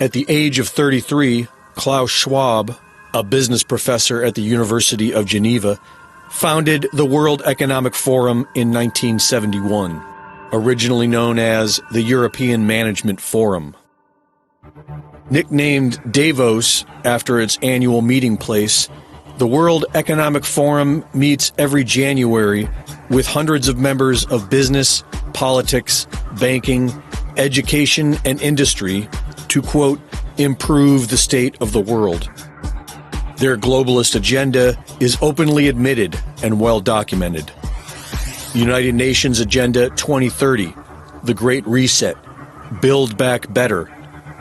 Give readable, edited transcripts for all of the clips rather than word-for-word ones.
At the age of 33, Klaus Schwab, a business professor at the University of Geneva, founded the World Economic Forum in 1971, originally known as the European Management Forum. Nicknamed Davos after its annual meeting place, the World Economic Forum meets every January with hundreds of members of business, politics, banking, education, and industry to, quote, improve the state of the world. Their globalist agenda is openly admitted and well documented. United Nations Agenda 2030, the Great Reset, Build Back Better,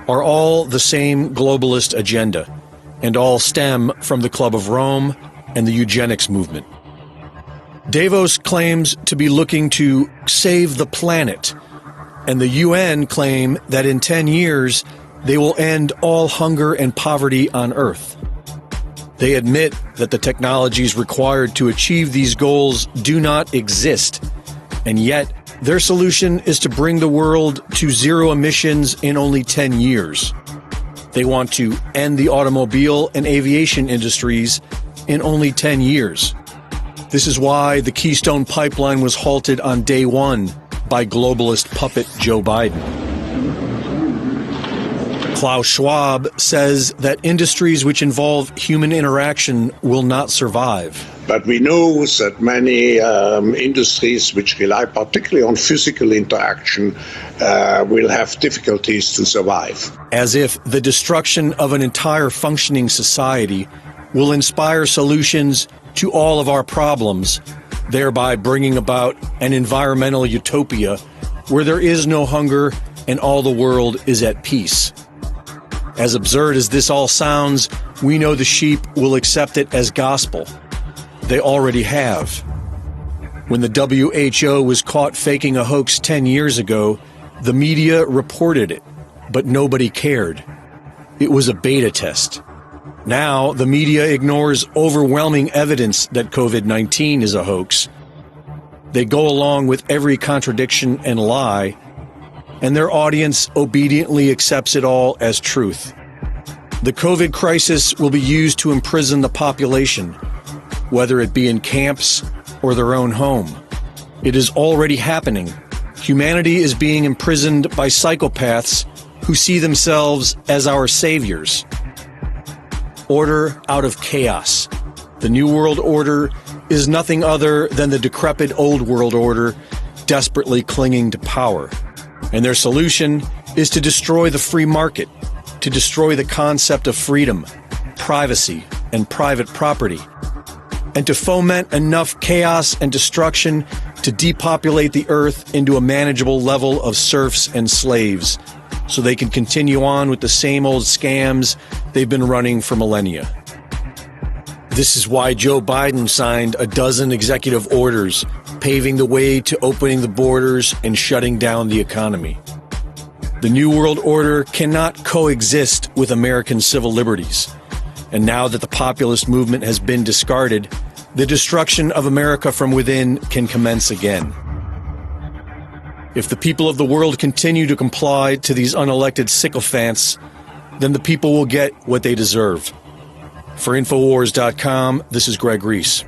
are all the same globalist agenda, and all stem from the Club of Rome and the eugenics movement. Davos claims to be looking to save the planet, and the UN claim that in 10 years they will end all hunger and poverty on Earth. They admit that the technologies required to achieve these goals do not exist, and yet their solution is to bring the world to zero emissions in only 10 years. They want to end the automobile and aviation industries in only 10 years. This is why the Keystone Pipeline was halted on day one by globalist puppet Joe Biden. Klaus Schwab says that industries which involve human interaction will not survive. But we know that many industries which rely particularly on physical interaction will have difficulties to survive. As if the destruction of an entire functioning society will inspire solutions to all of our problems, thereby bringing about an environmental utopia where there is no hunger and all the world is at peace. As absurd as this all sounds, we know the sheep will accept it as gospel. They already have. When the WHO was caught faking a hoax 10 years ago, the media reported it, but nobody cared. It was a beta test. Now, the media ignores overwhelming evidence that COVID-19 is a hoax. They go along with every contradiction and lie, and their audience obediently accepts it all as truth. The COVID crisis will be used to imprison the population, whether it be in camps or their own home. It is already happening. Humanity is being imprisoned by psychopaths who see themselves as our saviors. Order out of chaos. The New World Order is nothing other than the decrepit Old World Order desperately clinging to power. And their solution is to destroy the free market, to destroy the concept of freedom, privacy, and private property, and to foment enough chaos and destruction to depopulate the earth into a manageable level of serfs and slaves, so they can continue on with the same old scams they've been running for millennia. This is why Joe Biden signed a dozen executive orders paving the way to opening the borders and shutting down the economy. The New World Order cannot coexist with American civil liberties. And now that the populist movement has been discarded, the destruction of America from within can commence again. If the people of the world continue to comply to these unelected sycophants, then the people will get what they deserve. For Infowars.com, this is Greg Reese.